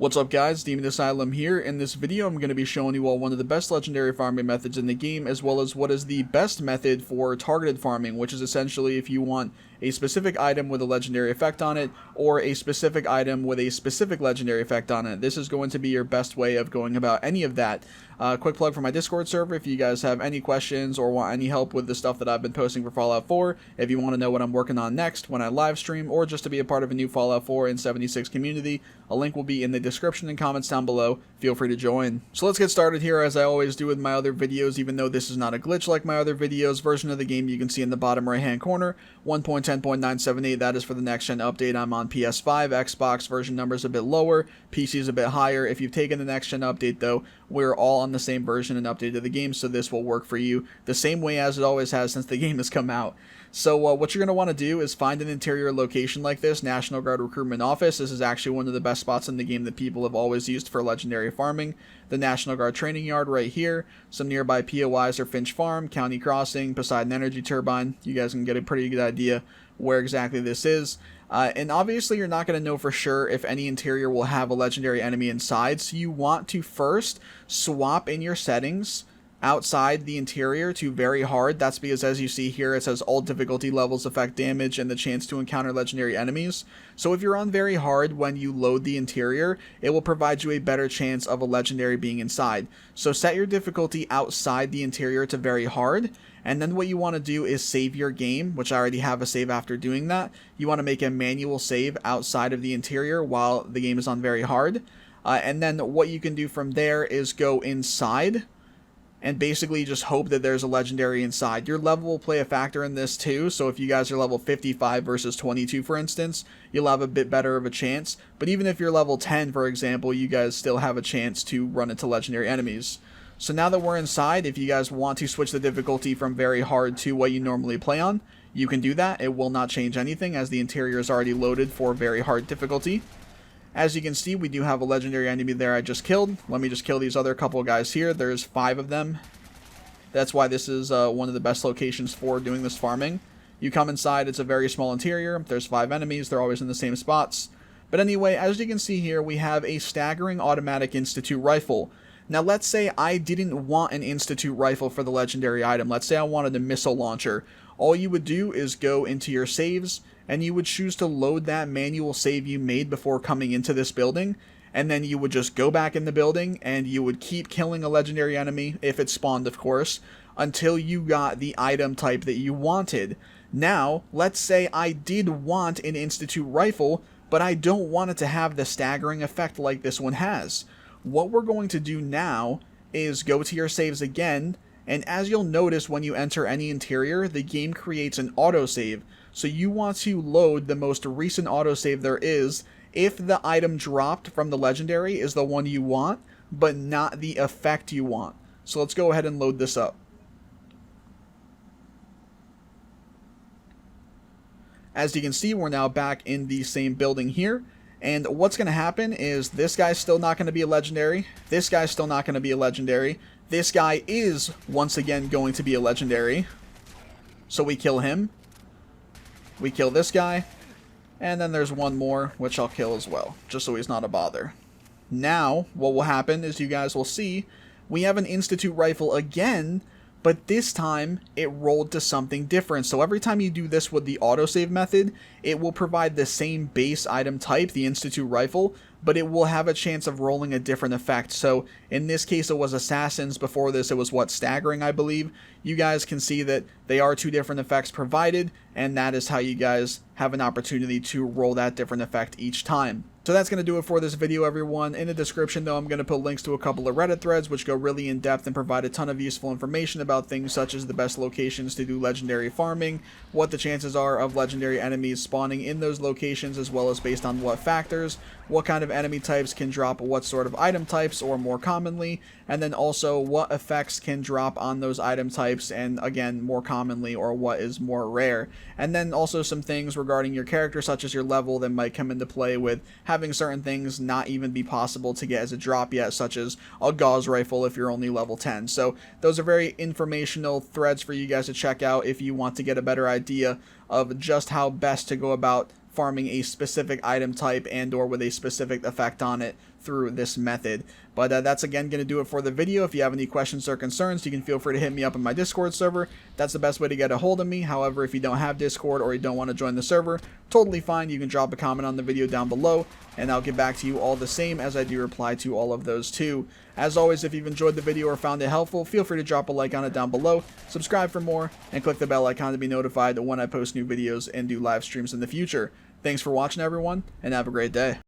What's up guys, Demon Asylum here. In this video I'm going to be showing you all one of the best legendary farming methods in the game, as well as what is the best method for targeted farming, which is essentially if you want a specific item with a legendary effect on it, or a specific item with a specific legendary effect on it. This is going to be your best way of going about any of that. Quick plug for my Discord server, if you guys have any questions or want any help with the stuff that I've been posting for Fallout 4, if you want to know what I'm working on next when I live stream, or just to be a part of a new Fallout 4 and 76 community, a link will be in the description and comments down below. Feel free to join. So let's get started here, as I always do with my other videos. Even though this is not a glitch like my other videos, version of the game you can see in the bottom right hand corner, 1.10.978, that is for the next gen update. I'm on PS5, Xbox version numbers a bit lower, PC is a bit higher. If you've taken the next gen update though, we're all on the same version and update of the game, so this will work for you the same way as it always has since the game has come out. So what you're going to want to do is find an interior location like this, National Guard Recruitment Office. This is actually one of the best spots in the game that people have always used for legendary farming. The National Guard Training Yard right here, some nearby POIs are Finch Farm, County Crossing, Poseidon Energy Turbine. You guys can get a pretty good idea where exactly this is. And obviously you're not going to know for sure if any interior will have a legendary enemy inside, so you want to first swap in your settings outside the interior to very hard. That's because, as you see here, it says all difficulty levels affect damage and the chance to encounter legendary enemies. So if you're on very hard when you load the interior, it will provide you a better chance of a legendary being inside. So set your difficulty outside the interior to very hard, and then what you want to do is save your game, which I already have a save after doing that. You want to make a manual save outside of the interior while the game is on very hard. And then what you can do from there is go inside and basically just hope that there's a legendary inside. Your level will play a factor in this too, so if you guys are level 55 versus 22 for instance, you'll have a bit better of a chance. But even if you're level 10 for example, you guys still have a chance to run into legendary enemies. So now that we're inside, if you guys want to switch the difficulty from very hard to what you normally play on, you can do that. It will not change anything as the interior is already loaded for very hard difficulty. As you can see, we do have a legendary enemy there I just killed. Let me just kill these other couple guys here. There's 5 of them. That's why this is one of the best locations for doing this farming. You come inside, it's a very small interior. There's 5 enemies. They're always in the same spots. But anyway, as you can see here, we have a staggering automatic Institute rifle. Now let's say I didn't want an Institute rifle for the legendary item. Let's say I wanted a missile launcher. All you would do is go into your saves, and you would choose to load that manual save you made before coming into this building, and then you would just go back in the building and you would keep killing a legendary enemy, if it spawned of course, until you got the item type that you wanted. Now, let's say I did want an Institute rifle, but I don't want it to have the staggering effect like this one has. What we're going to do now is go to your saves again, and as you'll notice when you enter any interior, the game creates an autosave. So you want to load the most recent autosave there is if the item dropped from the legendary is the one you want, but not the effect you want. So let's go ahead and load this up. As you can see, we're now back in the same building here. And what's going to happen is this guy's still not going to be a legendary. This guy's still not going to be a legendary. This guy is once again going to be a legendary. So we kill him. We kill this guy, and then there's one more, which I'll kill as well, just so he's not a bother. Now, what will happen is you guys will see, we have an Institute rifle again, but this time it rolled to something different. So every time you do this with the autosave method, it will provide the same base item type, the Institute rifle, but it will have a chance of rolling a different effect. So in this case it was Assassins, before this it was Staggering I believe. You guys can see that they are 2 different effects provided, and that is how you guys have an opportunity to roll that different effect each time. So that's going to do it for this video, everyone. In the description, though, I'm going to put links to a couple of Reddit threads which go really in depth and provide a ton of useful information about things such as the best locations to do legendary farming, what the chances are of legendary enemies spawning in those locations, as well as based on what factors, what kind of enemy types can drop what sort of item types, or more commonly, and then also what effects can drop on those item types, and again, more commonly, or what is more rare. And then also some things regarding your character, such as your level, that might come into play with having certain things not even be possible to get as a drop yet, such as a gauze rifle if you're only level 10. So those are very informational threads for you guys to check out if you want to get a better idea of just how best to go about farming a specific item type and or with a specific effect on it through this method. But that's again going to do it for the video. If you have any questions or concerns, you can feel free to hit me up in my Discord server. That's the best way to get a hold of me. However, if you don't have Discord or you don't want to join the server, totally fine. You can drop a comment on the video down below, and I'll get back to you all the same, as I do reply to all of those too. As always, if you've enjoyed the video or found it helpful, feel free to drop a like on it down below, subscribe for more, and click the bell icon to be notified when I post new videos and do live streams in the future. Thanks for watching, everyone, and have a great day.